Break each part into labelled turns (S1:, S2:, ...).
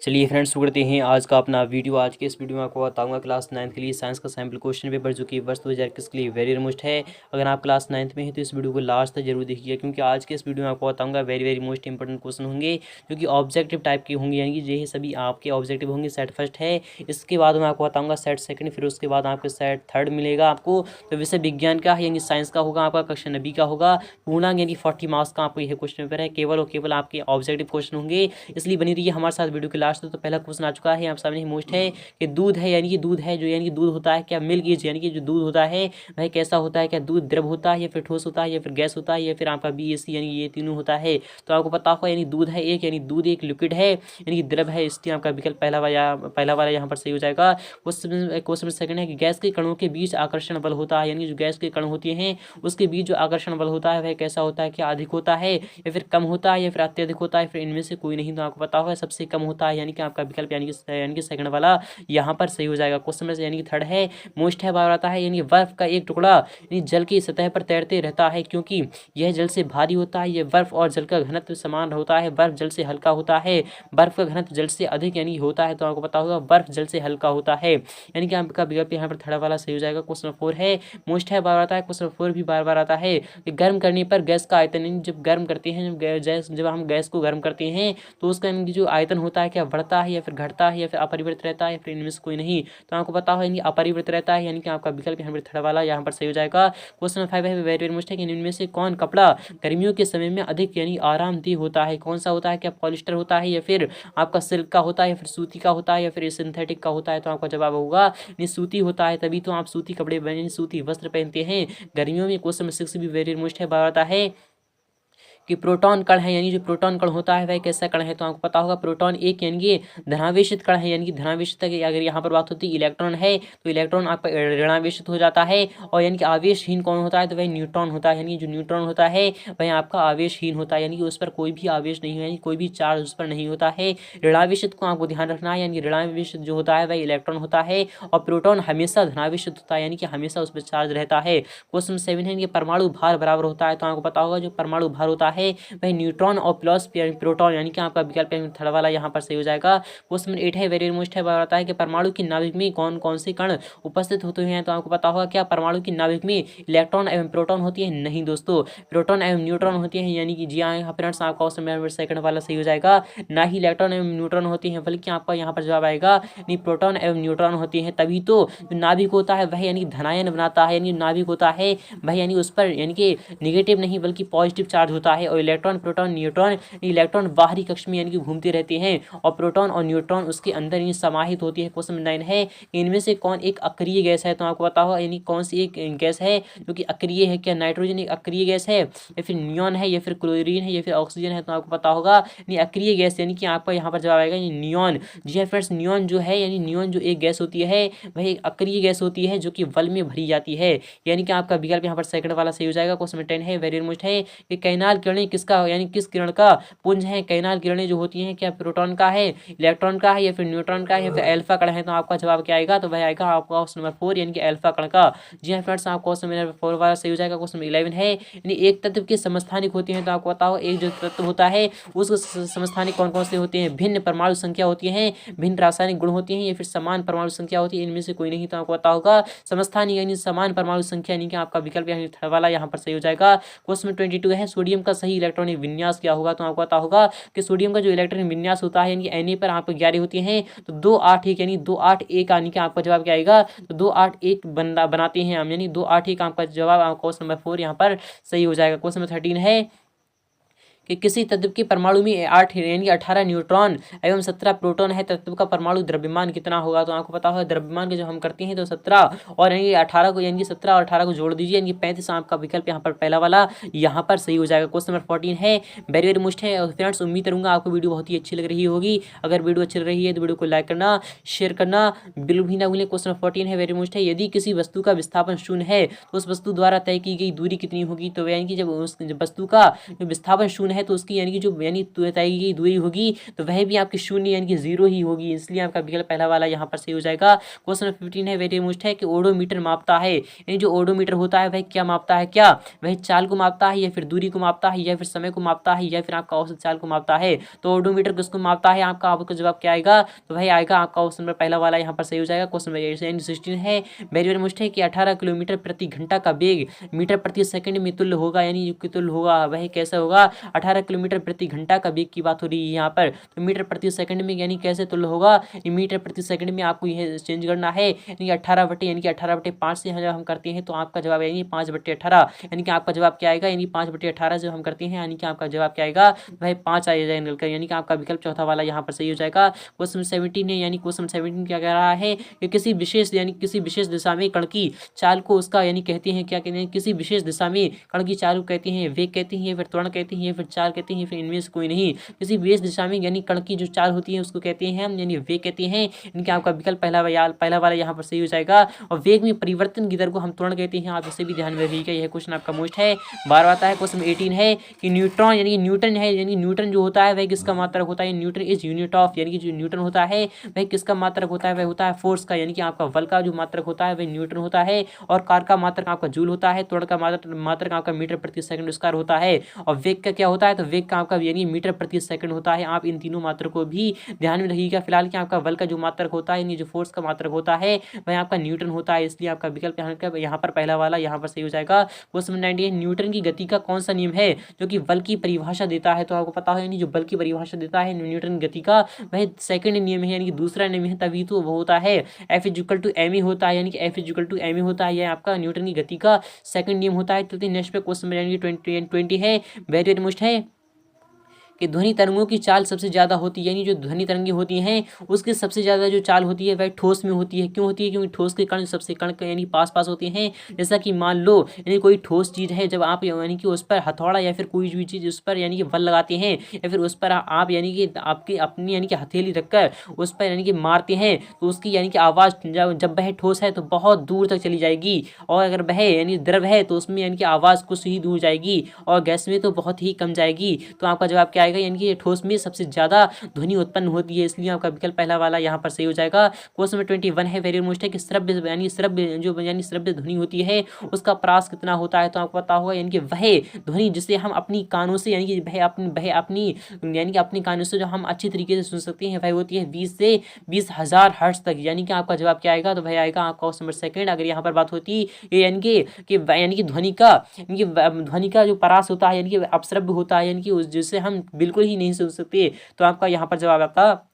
S1: चलिए फ्रेंड्स, शुरू करते हैं आज का अपना वीडियो। आज के इस वीडियो में आपको बताऊंगा क्लास 9th के लिए साइंस का सैम्पल क्वेश्चन पेपर, जो कि वर्ष 2021 के लिए वेरी मोस्ट है। अगर आप क्लास 9th में हैं तो इस वीडियो को लास्ट तक जरूर देखिए, क्योंकि आज के इस वीडियो में आपको बताऊंगा वेरी मोस्ट इंपॉर्टेंट क्वेश्चन होंगे, जो कि ऑब्जेक्टिव टाइप के होंगे, यानी कि ये सभी आपके ऑब्जेक्टिव होंगे। सेट फर्स्ट है, इसके बाद मैं आपको बताऊँगा सेट सेकंड, फिर उसके बाद आपको सेट थर्ड मिलेगा आपको। तो विषय विज्ञान का है, यानी साइंस का होगा, आपका कक्षा 9 का होगा। पूर्णांक यानी 40 मार्क्स का आपको यह क्वेश्चन पेपर है, केवल और केवल आपके ऑब्जेक्टिव क्वेश्चन होंगे, इसलिए बनी रहिए हमारे साथ वीडियो के लास्ट। तो पहला क्वेश्चन आ चुका है आप सामने ही, मोस्ट है कि दूध है, यानी कि दूध है जो, यानी कि दूध होता है क्या, मिल्क इज, यानी कि जो दूध होता है वह कैसा होता है, क्या दूध द्रव होता है या फिर ठोस होता है या फिर गैस होता है या फिर आपका BAC, यानी ये तीनों होता है। तो आपको पता होगा, यानी दूध है एक, यानी दूध एक लिक्विड है, यानी कि द्रव है, इसलिए आपका विकल्प पहला वाला यहाँ पर सही हो जाएगा। क्वेश्चन सेकंड है कि गैस के कणों के बीच आकर्षण बल होता है, यानी कि जो गैस के कण होते हैं उसके बीच जो आकर्षण बल होता है वह कैसा होता है, क्या अधिक होता है या फिर कम होता है या फिर अत्यधिक होता है, फिर इनमें से कोई नहीं। तो आपको पता होगा सबसे कम होता है, यानी कि आपका विकल्प यानी कि सेकंड वाला यहाँ पर सही हो जाएगा। क्वेश्चन में यानी कि थर्ड है, मोस्ट है बार आता है, यानी बर्फ का एक टुकड़ा यानी जल की सतह पर तैरते रहता है, क्योंकि यह जल से भारी होता है। यह बर्फ और जल का घनत्व समान होता है, बर्फ जल से हल्का होता है, बर्फ का घनत्व जल से अधिक यानी होता है। तो आपको पता होगा बर्फ जल से हल्का होता है, यानी कि आपका विकल्प यहाँ पर थर्ड वाला सही हो जाएगा। क्वेश्चन 4 है, मोस्ट है बार आता है, क्वेश्चन 4 भी बार आता है कि गर्म करने पर गैस का आयतन, जब गर्म करते हैं, जब हम गैस को गर्म करते हैं तो उसका जो आयतन होता है क्या बढ़ता है या फिर घटता है या फिर अपरिवर्तित रहता है, फिर इनमें से कोई नहीं। तो आपको पता हो, यानी अपरिवर्तित रहता है, यानी कि आपका विकल्प यहाँ पर थर्ड वाला यहाँ पर सही हो जाएगा। क्वेश्चन 5 है, वेरी मोस्ट है कि इनमें से कौन कपड़ा गर्मियों के समय में अधिक यानी आरामदेह होता है, कौन सा होता है, क्या पॉलिस्टर होता है या फिर आपका सिल्क का होता है या फिर सूती का होता है या फिर सिंथेटिक का होता है। तो आपका जवाब होगा नहीं, सूती होता है, तभी तो आप सूती कपड़े सूती वस्त्र पहनते हैं गर्मियों में। क्वेश्चन 6 भी वेरी मोस्ट है, बात आता है कि प्रोटॉन कण है, यानी जो प्रोटॉन कण होता है वह कैसा कण है। तो आपको पता होगा प्रोटॉन एक यानी कि धनावेशित कण है, यानी कि धनावेशित की अगर यहाँ पर बात होती है इलेक्ट्रॉन है तो इलेक्ट्रॉन आपका ऋणावेशित हो जाता है। और यानी कि आवेशहीन कौन होता है, तो वह न्यूट्रॉन होता है, यानी जो न्यूट्रॉन होता है वह आपका आवेशहीन होता है, यानी कि उस पर कोई भी आवेश नहीं है, यानी कोई भी चार्ज उस पर नहीं होता है। ऋणावेशित को आपको ध्यान रखना है, यानी ऋणावेशित जो होता है वह इलेक्ट्रॉन होता है और प्रोटॉन हमेशा धनावेशित होता है, यानी कि हमेशा उस पर चार्ज रहता है। क्वेश्चन 7 है कि परमाणु भार बराबर होता है। तो आपको पता होगा जो परमाणु भार होता है वह न्यूट्रॉन और प्लस प्रोटॉन, यानी कि आपका विकल्प थर्ड वाला यहाँ पर सही हो जाएगा। क्वेश्चन 8 है, वेरी मोस्ट है, बताता है कि परमाणु की नाभिक में कौन कौन से कण उपस्थित होते हैं। तो आपको पता होगा क्या परमाणु की नाभिक में इलेक्ट्रॉन एवं प्रोटॉन होती है, नहीं दोस्तों, प्रोटॉन एवं न्यूट्रॉन होती है, यानी कि जी हाँ फ्रेंड्स, आपका क्वेश्चन सेकंड वाला सही हो जाएगा। ना ही इलेक्ट्रॉन एवं न्यूट्रॉन होती है, बल्कि आपका यहाँ पर जवाब आएगा नहीं, प्रोटॉन एवं न्यूट्रॉन होती है। तभी तो जो नाभिक होता है वह यानी धनायन बनाता है, यानी नाभिक होता है वह यानी उस पर यानी कि निगेटिव नहीं बल्कि पॉजिटिव चार्ज होता है। और इलेक्ट्रॉन प्रोटॉन न्यूट्रॉन, इलेक्ट्रॉन बाहरी कक्ष में यानी कि घूमते रहते हैं और प्रोटॉन और न्यूट्रॉन उसके अंदर ही समाहित होती है। क्वेश्चन 9 है, इनमें से कौन एक अक्रिय गैस है। तो आपको पता होगा यानी कौन सी एक गैस है जो कि अक्रिय है, क्या नाइट्रोजन एक अक्रिय गैस है या फिर नियॉन है या फिर क्लोरीन है या फिर ऑक्सीजन है। तो आपको पता होगा यानी अक्रिय गैस, यानी कि आपका यहाँ पर जवाब आएगा नियॉन। जी हाँ फ्रेंड्स, नियॉन जो है, यानी नियॉन जो एक गैस होती है वह एक अक्रिय गैस होती है जो कि बल में भरी जाती है, यानी कि आपका विकल्प यहाँ पर सेकंड वाला सही हो जाएगा। क्वेश्चन 10 है, वेरी मोस्ट है कि कैनाल किरणें किसका, यानी किस किरण का पुंज है। कैनाल किरणें जो होती हैं क्या प्रोटॉन का है, इलेक्ट्रॉन का है या फिर न्यूट्रॉन का है या फिर अल्फा कण है। तो आपका जवाब क्या आएगा, तो वह आएगा आपका ऑप्शन नंबर 4, यानी कि अल्फा कण का। जी हाँ फ्रेंड्स, आपका क्वेश्चन नंबर 4 वाला सही हो जाएगा। क्वेश्चन 11 है, यानी एक तत्व के समस्थानिक होते हैं। तो आपको बताओ एक जो तत्व होता है उसके समस्थानिक कौन कौन से होते हैं, भिन्न परमाणु संख्या होती है, भिन्न रासायनिक गुण होती हैं या फिर समान परमाणु संख्या होती है, इनमें से कोई नहीं। तो आपको पता होगा समस्थानिक यानी समान परमाणु संख्या, यानी कि आपका विकल्प यानी थर्ड वाला यहाँ पर सही हो जाएगा। क्वेश्चन 22 है, सोडियम का सही इलेक्ट्रॉनिक विन्यास क्या होगा। तो आपको पता होगा कि सोडियम का जो इलेक्ट्रॉनिक विन्यास होता है, यानी Na पर आपको 11 होती हैं तो 281, यानी 281, यानी कि आपका जवाब क्या आएगा, तो 281 बनाते हैं हम, यानी 281 आपका जवाब आपका क्वेश्चन नंबर 4 यहाँ पर सही हो जाएगा। क्वेश्चन नंबर 13 है कि किसी तत्व के परमाणु में 8 यानी 18 न्यूट्रॉन एवं 17 प्रोटॉन है, तत्व का परमाणु द्रव्यमान कितना होगा। तो आपको पता होगा द्रव्यमान के जो हम करते हैं तो 17 और यानी 18 को, यानी 17 और 18 को जोड़ दीजिए, यानी 35 आपका विकल्प यहाँ पर पहला वाला यहाँ पर सही हो जाएगा। क्वेश्चन नंबर 14 है, वेरी मोस्ट है। फ्रेंड्स, उम्मीद करूँगा आपको वीडियो बहुत ही अच्छी लग रही होगी। अगर वीडियो अच्छी लग रही है तो वीडियो को लाइक करना, शेयर करना बिल्कुल भी ना भूलें। क्वेश्चन नंबर 14 है, वेरी मोस्ट है, यदि किसी वस्तु का विस्थापन शून्य है तो उस वस्तु द्वारा तय की गई दूरी कितनी होगी। तो यानी कि जब उस वस्तु का विस्थापन शून्य है तो उसकी यानी कि जो यानी तय की दूरी होगी तो वह भी आपकी शून्य यानी कि 0 ही होगी, इसलिए आपका विकल्प पहला वाला यहाँ पर सही हो जाएगा। क्वेश्चन नंबर 15 है, वेरी मोस्ट है कि ओडोमीटर मापता है, यानी जो ओडोमीटर होता है वह क्या मापता है, क्या वह चाल को मापता है या फिर दूरी को मापता है या फिर समय को मापता है या फिर आपका औसत चाल को मापता है। तो ओडोमीटर किसको मापता है, आपका जवाब क्या आएगा, तो वही आएगा आपका ऑप्शन नंबर पहला वाला यहाँ पर सही हो जाएगा। क्वेश्चन नंबर 16 है, वेरी वेरी मोस्ट है कि 18 किलोमीटर प्रति घंटा का वेग मीटर प्रति सेकंड में तुल्य होगा, यानी युग के तुल्य होगा, वह कैसा होगा, 18 किलोमीटर प्रति घंटा का वेग की बात हो रही है यहाँ पर, तो मीटर प्रति सेकंड में यानी कैसे तुल्य होगा, मीटर प्रति सेकंड में आपको यह चेंज करना है, यानी 18/5 से जब हम करते हैं तो आपका जवाब यानी 5/18, यानी कि आपका जवाब क्या आएगा, यानी 5/18 जब हम करते हैं यानी कि आपका जवाब क्या आएगा, वह 5 आ जाएगा निकलकर, यानी कि आपका विकल्प चौथा वाला यहाँ पर सही हो जाएगा। क्वेश्चन 17 है, यानी क्वेश्चन 17 क्या कह रहा है कि किसी विशेष यानी किसी विशेष दिशा में कण की चाल को उसका यानी कहते हैं, क्या कहते हैं, किसी विशेष दिशा में कण की चाल को कहते हैं वेग कहते हैं, फिर त्वरण कहते हैं, फिर चाल कहते हैं, फिर इनमें से कोई नहीं। किसी विशेष दिशा में यानी कण की जो चाल होती है उसको कहते हैं हम यानी वेग कहते हैं, इनका आपका विकल्प पहला वाला यहाँ पर सही हो जाएगा। और वेग में परिवर्तन की दर को हम त्वरण कहते हैं, आप इसे भी ध्यान में रखिएगा, यह क्वेश्चन आपका मोस्ट है। 12 आता है क्वेश्चन 18 है कि न्यूट्रॉन यानी न्यूटन है, यानी न्यूटन जो होता है वह किसका मात्रक होता है, न्यूटन इज यूनिट ऑफ, यानी कि जो न्यूटन होता है वह किसका मात्रक होता है, वह होता है फोर्स का, यानी कि आपका बल का जो मात्रक होता है वह न्यूटन होता है, और कार का मात्रक आपका जूल होता है, त्वरण का मात्रक आपका मीटर प्रति सेकंड स्क्वायर होता है, और वेग का क्या होता है, तो वेग का आपका यानी मीटर प्रति सेकंड होता है। आप इन तीनों मात्रक को भी ध्यान में रखिएगा। फिलहाल कि आपका बल का जो मात्रक होता है यानी जो फोर्स का मात्रक होता है वह आपका न्यूटन होता है, इसलिए आपका विकल्प यहाँ पर पहला वाला यहाँ पर सही हो जाएगा। क्वेश्चन 19, न्यूटन की गति का कौन सा नियम है जो कि बल की परिभाषा देता है, तो आपको पता है यानी जो बल की परिभाषा देता है न्यूटन गति का वह सेकंड नियम है, यानी कि दूसरा नियम है, तभी तो वो होता है F = ma होता है, यानी कि F = ma होता है, यह आपका न्यूटन की गति का सेकंड नियम होता है। तो नेक्स्ट पे क्वेश्चन में यानी 20 है, वेरी वेरी मोस्ट है कि ध्वनि तरंगों की चाल सबसे ज़्यादा होती है, यानी जो ध्वनि तरंगे होती हैं उसकी सबसे ज़्यादा जो चाल होती है वह ठोस में होती है। क्यों होती है, क्योंकि ठोस के कण सबसे कण यानी पास होते हैं। जैसा कि मान लो यानी कोई ठोस चीज़ है, जब आप यानी कि उस पर हथौड़ा या फिर कोई भी चीज़ उस पर यानी कि बल लगाते हैं या फिर उस पर आप यानी कि आपकी अपनी यानी कि हथेली रखकर उस पर यानी कि मारते हैं तो उसकी यानी कि आवाज़ जब वह ठोस है तो बहुत दूर तक चली जाएगी, और अगर वह यानी द्रव है तो उसमें यानी कि आवाज़ कुछ ही दूर जाएगी, और गैस में तो बहुत ही कम जाएगी। तो आपका जवाब क्या आएगा, यानी कि ठोस में सबसे ज्यादा ध्वनि उत्पन्न होती है, इसलिए आपका विकल्प पहला वाला यहाँ पर सही हो जाएगा। क्वेश्चन नंबर 21 है, वेरी मोस्ट है कि श्रव्य यानी श्रव्य ध्वनि होती है उसका प्रास कितना होता है, तो आपको पता होगा यानी कि वह ध्वनि जिसे हम अपनी कानों से यानी कि वह अपनी यानी कि अपने कानों से जो हम अच्छी तरीके से सुन सकते हैं वह होती है 20 से 20,000 हर्ट्ज तक, यानी कि आपका जवाब क्या आएगा, तो वह आएगा आपका ऑप्शन नंबर सेकंड। अगर यहाँ पर बात होती है यानी कि ध्वनि का जो परास होता है यानी कि अपश्रव्य होता है, यानी कि जिससे हम बिल्कुल ही नहीं सुन सकते, तो आपका यहाँ पर जवाब आपका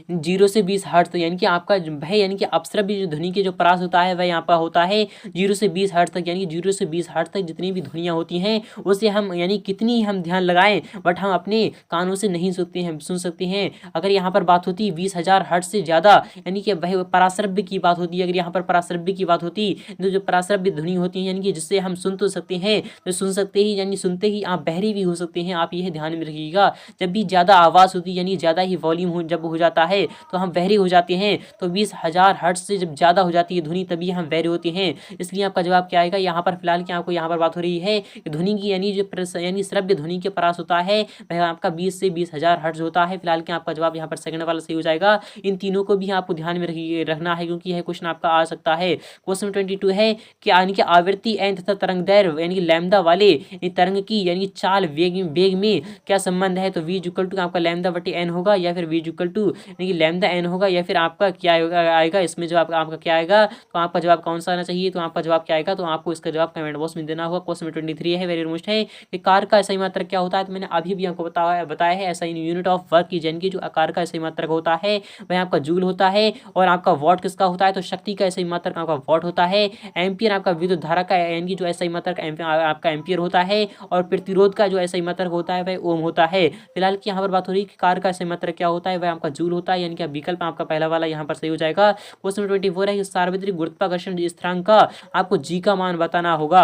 S1: 0 से 20 हर्ट्ज, यानी कि आपका वह यानी कि अपश्रव्य जो ध्वनि के जो परास होता है वह यहाँ पर होता है 0 से 20 हर्ट्ज तक, यानी कि 0 से 20 हर्ट्ज तक जितनी भी ध्वनियाँ होती हैं उसे हम यानी कितनी हम ध्यान लगाएं बट हम अपने कानों से नहीं सुन सकते हैं। अगर यहाँ पर बात होती 20,000 हर्ट्ज से ज़्यादा यानी कि वह पराश्रव्य की बात होती है। अगर यहाँ पर पराश्रव्य की बात होती तो जो पराश्रव्य ध्वनि होती है यानी कि जिससे हम सुन तो सकते हैं, तो सुन सकते ही यानी सुनते ही आप बहरे भी हो सकते हैं। आप यह ध्यान में रखिएगा, जब भी ज़्यादा आवाज़ होती है यानी ज़्यादा ही वॉल्यूम जब हो जाता है तो हम बहरे हो जाते हैं। तो 20,000 हर्ट्ज से जब ज़्यादा हो जाती है ध्वनि तभी हम बहरे होते हैं, इसलिए आपका जवाब क्या आएगा। यहाँ पर फिलहाल क्या आपको यहाँ पर बात हो रही है कि ध्वनि की यानी जो यानी श्रव्य ध्वनि के परास होता है वह आपका 20 से 20,000 हर्ट्ज होता है। फिलहाल क्या आपका जवाब यहाँ पर सेकंड वाला सही हो जाएगा। इन तीनों को भी आपको ध्यान में रखना है क्योंकि यह क्वेश्चन आपका आ सकता है। क्वेश्चन 22 है कि यानी कि आवृत्ति एन तथा तरंग दैर्घ्य यानी कि लैम्डा वाले तरंग की यानी चाल वेग में क्या संबंध है, तो v = आपका λ/n होगा या फिर v = यानी कि लैम्डा n होगा या फिर आपका क्या आएगा इसमें जवाब आपका क्या आएगा। तो आपका जवाब कौन सा आना चाहिए, तो आपका जवाब क्या आएगा, तो आपको इसका जवाब कमेंट बॉक्स में देना होगा। क्वेश्चन 23 है, वेरी मोस्ट है कि कार का SI मात्रक क्या होता है, तो मैंने अभी भी आपको बताया है SI यूनिट ऑफ वर्क की, यानी कि जो आकार का SI मात्रक होता है वह आपका जूल होता है। और आपका वॉट किसका होता है, तो शक्ति का SI मात्रक आपका वॉट होता है। एम्पियर आपका विद्युत धारा का यानी कि जो SI मात्रक आपका एम्पियर होता है। और प्रतिरोध का जो SI मात्रक होता है वह ओम होता है। फिलहाल की यहाँ पर बात हो रही है कि कार का SI मात्रक क्या होता है, वह आपका जूल होता है, यानी कि विकल्प आपका पहला वाला यहाँ पर सही हो जाएगा। क्वेश्चन 24 है कि सार्वत्रिक गुरुत्वाकर्षण स्थिरांक का आपको G का मान बताना होगा।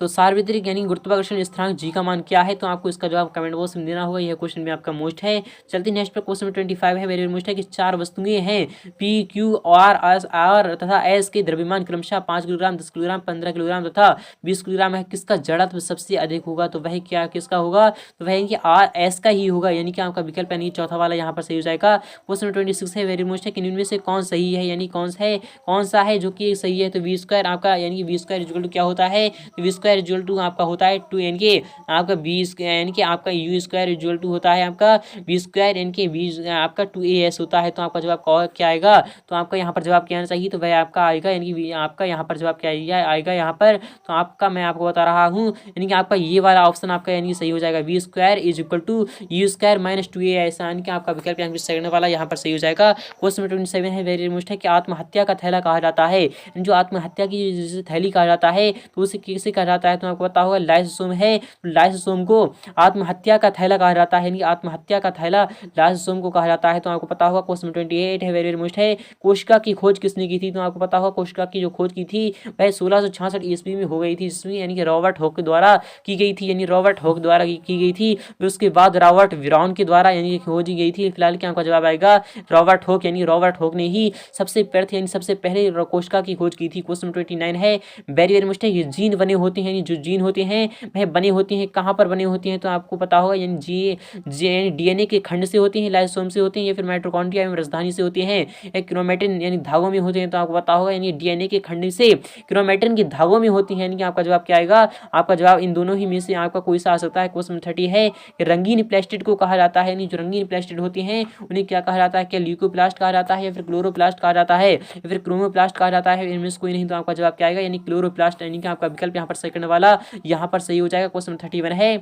S1: तो सार्वत्रिक यानी गुरुत्वाकर्षण स्थिरांक जी का मान क्या है, तो आपको इसका जवाब कमेंट बॉक्स में देना होगा। यह क्वेश्चन भी आपका मोस्ट है। चलते नेक्स्ट पर क्वेश्चन 25 है, वेरी मोस्ट है कि 4 वस्तुएं हैं पी क्यू आर तथा एस के द्रव्यमान क्रमशः 5 किलोग्राम, 10 किलोग्राम, 15 किलोग्राम तथा 20 किलोग्राम है। किसका जड़त्व सबसे अधिक होगा, तो वह क्या किसका होगा, तो वह कि आर एस का ही होगा, यानी कि आपका विकल्प यानी चौथा वाला यहाँ पर सही हो जाएगा। क्वेश्चन 26 है, वेरी मोस्ट है कि इनमें से कौन सही है, यानी कौन सा है जो कि सही है, तो वी स्क्वायर आपका यानी कि वी स्क्वायर इक्वल टू क्या होता है, तो वी स्क्वायर इक्वल टू आपका होता है 2 यानी कि आपका बी यानी कि आपका यू स्क्वायर इक्वल टू होता है आपका वी स्क्वायर यानी कि वी आपका 2as होता है। तो आपका जवाब क्या आएगा, तो आपका यहाँ पर जवाब क्या आना चाहिए, तो वह आपका आएगा यानी कि आपका यहाँ पर जवाब क्या आएगा यहाँ पर, तो आपका मैं आपको बता रहा हूँ यानी कि आपका ये वाला ऑप्शन आपका यानी सही हो जाएगा, V square is equal to U square minus 2as, यानी कि आपका विकल्प यानी सेकंड वाला यहाँ पर सही हो जाएगा। क्वेश्चन 27 है, वेरी मोस्ट है कि आत्महत्या का थैला कहा जाता है, जो आत्महत्या की जिसे थैली कहा जाता है तो उसे किसे कहा जाता है, तो आपको पता होगा लाइसोसोम है। लाइसोसोम को आत्महत्या का थैला कहा जाता है, यानी आत्महत्या का थैला लाइसोसोम को कहा जाता है। तो आपको पता होगा क्वेश्चन 28 है, वेरी मोस्ट है, कोशिका की खोज किसने की थी, तो आपको पता होगा कोशिका की जो खोज की थी वह 1666 ईस्वी में हो गई थी, जिसमें यानी कि रॉबर्ट हॉक के द्वारा की गई थी, यानी रॉबर्ट हॉक द्वारा की गई थी। उसके बाद रॉबर्ट ब्राउन के द्वारा यानी खोजी गई थी। फिलहाल क्या आपका जवाब आएगा, रॉबर्ट हॉक, यानी रॉबर्ट हॉक ने ही सबसे पहले कोशिका की खोज की थी। क्वेश्चन 29 है, वेरी मोस्ट है, ये जीन बने होते हैं, जो जीन होते हैं वह बने होते हैं कहाँ पर बने होते हैं, तो आपको पता होगा यानी डीएनए के खंड से होते हैं, लाइसोसोम से होते हैं, या फिर माइटोकॉन्ड्रिया एवं राजधानी से होते हैं, या क्रोमेटिन यानी धागों में होते हैं। तो आपको पता होगा यानी डीएनए के खंड से क्रोमेटिन के धागों में होती है, यानी कि आपका जवाब क्या आएगा, आपका जवाब इन दोनों ही में से आपका कोई सा आ सकता है। क्वेश्चन 30 है, रंगीन प्लास्टिड को कहा जाता है, यानी जो रंगीन प्लास्टिड होती हैं उन्हें क्या कहा जाता है, क्या ल्यूकोप्लास्ट कहा जाता है, या फिर क्लोरोप्लास्ट कहा जाता है, या फिर क्रोमोप्लास्ट कहा जाता है, इनमें से कोई नहीं। तो आपका जवाब क्या आएगा, यानी क्लोरोप्लास्ट, यानी कि आपका विकल्प यहाँ पर सेकंड वाला यहाँ पर सही हो जाएगा। क्वेश्चन 31 है,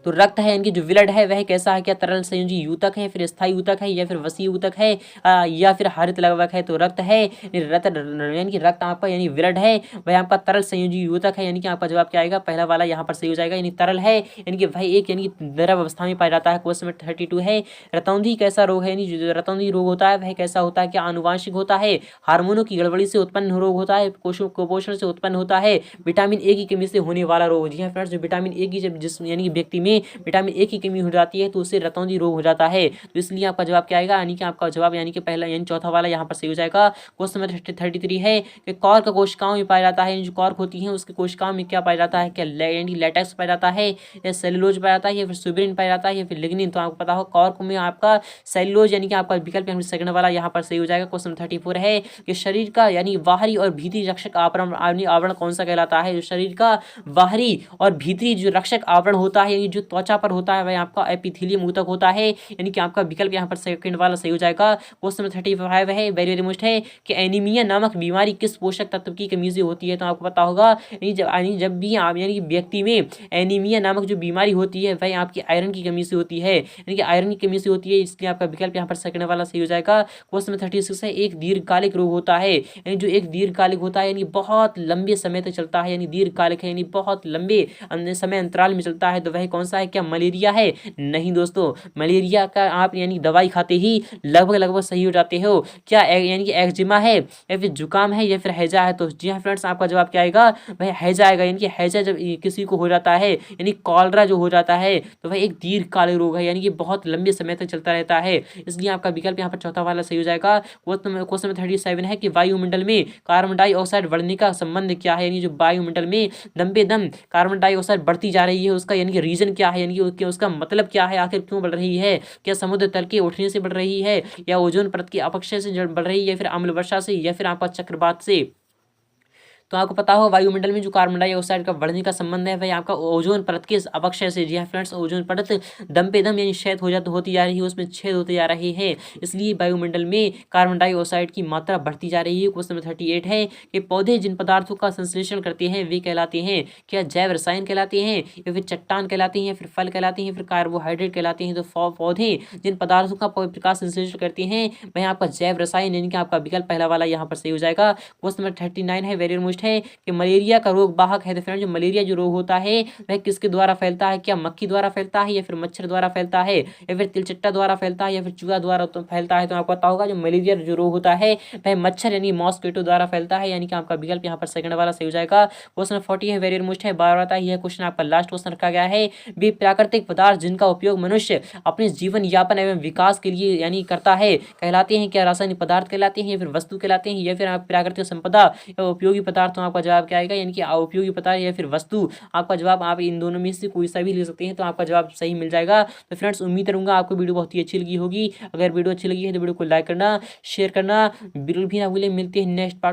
S1: तो रक्त है इनकी जो ब्लड है वह कैसा है, क्या तरल संयोजी ऊतक है, फिर स्थायी ऊतक है, या फिर वसीय ऊतक है, या फिर हरित लवक है। तो रक्त है यानी कि रक्त आपका यानी ब्लड है वह आपका तरल संयोजी ऊतक है, यानी कि आपका जवाब क्या आएगा, पहला वाला यहाँ पर सही हो जाएगा, यानी तरल है यानी कि भाई एक यानी द्रव अवस्था में पाया जाता है। क्वेश्चन 32 है, रतौंधी कैसा रोग है, यानी जो रतौंधी रोग होता है वह कैसा होता है, क्या आनुवांशिक होता है, हार्मोनों की गड़बड़ी से उत्पन्न रोग होता है, कुपोषण से उत्पन्न होता है, विटामिन ए की कमी से होने वाला रोग। जी हाँ फ्रेंड्स, जो विटामिन ए की जब जिस यानी कि व्यक्ति में विटामिन ए की कमी हो जाती है तो उससे रतौंधी रोग हो जाता है। तो इसलिए आपका जवाब क्या आएगा, यानी कि आपका जवाब यानी कि पहला यानी चौथा वाला यहाँ पर सही हो जाएगा। क्वेश्चन नंबर 33 है कि कॉर्क कोशिकाओं में पाया जाता है, जो कॉर्क होती है उसकी कोशिकाओं में क्या पाया जाता है, क्या यानी लेटेक्स पाया जाता है, या सेलुलोज पाया जाता है, या फिर सुब्रिन पाया जाता है, या फिर लिग्निन। तो आपको पता हो कॉर्क में आपका सेलुलोज यानी कि आपका विकल्प सेकंड वाला यहाँ पर सही हो जाएगा। क्वेश्चन 34 है कि शरीर का यानी बाहरी और भीतरी रक्षक आवरण कौन सा कहलाता है, जो शरीर का बाहरी और भीतरी जो रक्षक आवरण होता है यानी जो त्वचा पर होता है वह आपका एपिथेलियम ऊतक होता है, यानी कि आपका विकल्प यहाँ पर सेकंड वाला सही हो जाएगा। क्वेश्चन 35 है, वेरी मोस्ट है कि एनीमिया नामक बीमारी किस पोषक तत्व की कमी से होती है। तो आपको पता होगा जब भी आप यानी कि व्यक्ति में एनीमिया नामक जो बीमारी होती है वह आपकी आयरन की कमी से होती है, यानी कि आयरन की कमी से होती है, इसलिए आपका विकल्प यहाँ पर सेकंड वाला सही हो जाएगा। क्वेश्चन 36 है, एक दीर्घकालिक रोग होता है, यानी जो एक दीर्घकालिक होता है यानी बहुत लंबे समय तक चलता है, यानी दीर्घकालिक है यानी बहुत लंबे समय अंतराल में चलता है, तो वह कौन सा है, क्या मलेरिया है, नहीं दोस्तों, मलेरिया का आप यानी दवाई खाते ही लगभग सही हो जाते हो। क्या यानी कि एक्जिमा है, या फिर जुकाम है, या फिर हैजा है। तो जी हाँ फ्रेंड्स, आपका जवाब क्या आएगा, वह हैजा आएगा, यानी कि हैजा जब किसी को हो जाता है यानी कॉलरा जो हो जाता है तो वह एक दीर्घकालिक रोग है, यानी कि बहुत लंबे समय तक चलता रहता है, इसलिए आपका विकल्प यहाँ पर चौथा वाला सही हो जाएगा। क्वेश्चन 37 है कि वायुमंडल में कार्बन डाइऑक्साइड बढ़ने का संबंध क्या है, यानी जो वायुमंडल में दम कार्बन डाइऑक्साइड बढ़ती जा रही है उसका यानी कि रीजन क्या है, यानी कि उसका मतलब क्या है, आखिर क्यों बढ़ रही है, क्या समुद्र तल के उठने से बढ़ रही है, या ओजोन परत के अपक्षय से बढ़ रही है, या फिर अम्ल वर्षा से, या फिर आपका चक्रवात से। तो आपको पता हो वायुमंडल में जो कार्बन डाइऑक्साइड का बढ़ने का संबंध है वह आपका ओजोन परत के अपक्षय से। जी हाँ फ्रेंड्स, ओजोन परत दम पे दम यानी क्षय होती जा रही है, उसमें छेद होते जा रहे हैं, इसलिए वायुमंडल में कार्बन डाइऑक्साइड की मात्रा बढ़ती जा रही है। क्वेश्चन नंबर 38 है कि पौधे जिन पदार्थों का संश्लेषण करते हैं वे कहलाते हैं, क्या जैव रसायन कहलाते हैं, या फिर चट्टान कहलाते हैं, या फिर फल कहलाते हैं, फिर कार्बोहाइड्रेट कहलाते हैं। तो पौधे जिन पदार्थों का प्रकाश संश्लेषण करते हैं वह आपका जैव रसायन यानी कि आपका विकल्प पहला वाला यहाँ पर सही हो जाएगा। क्वेश्चन नंबर 39 है, वेरी मोस्ट है कि मलेरिया का रोग वाहक है। तो फ्रेंड्स जो मलेरिया जो रोग होता है वह किसके द्वारा फैलता है? क्या मक्खी द्वारा फैलता है या फिर मच्छर द्वारा फैलता है या फिर तिलचट्टा द्वारा फैलता है या फिर चूहा द्वारा तो फैलता है? तो आपको पता होगा जो मलेरिया जो रोग होता है वह मच्छर यानी मॉस्किटो द्वारा फैलता है, यानी कि आपका विकल्प यहाँ पर सेकंड वाला सही हो जाएगा। क्वेश्चन 40 है, वेरी मोस्ट है, बार आता है। यह क्वेश्चन आपका लास्ट क्वेश्चन रखा गया है। वे प्राकृतिक पदार्थ जिनका उपयोग मनुष्य अपने जीवन यापन एवं विकास के लिए यानी करता है कहलाते हैं क्या? रासायनिक पदार्थ कहलाते हैं या फिर वस्तु कहलाते हैं या फिर आप प्राकृतिक संपदा या उपयोगी पदार्थ? तो आपका जवाब क्या आएगा? यानी कि उपयोगी पदार्थ या फिर वस्तु। आपका जवाब आप इन दोनों में से कोई सा भी ले सकते हैं, तो आपका जवाब सही मिल जाएगा। तो फ्रेंड्स उम्मीद करूंगा आपको वीडियो बहुत ही अच्छी लगी होगी। अगर वीडियो अच्छी लगी है तो वीडियो को लाइक करना, शेयर करना बिल्कुल भी ना भूलें। मिलते हैं नेक्स्ट पार्ट।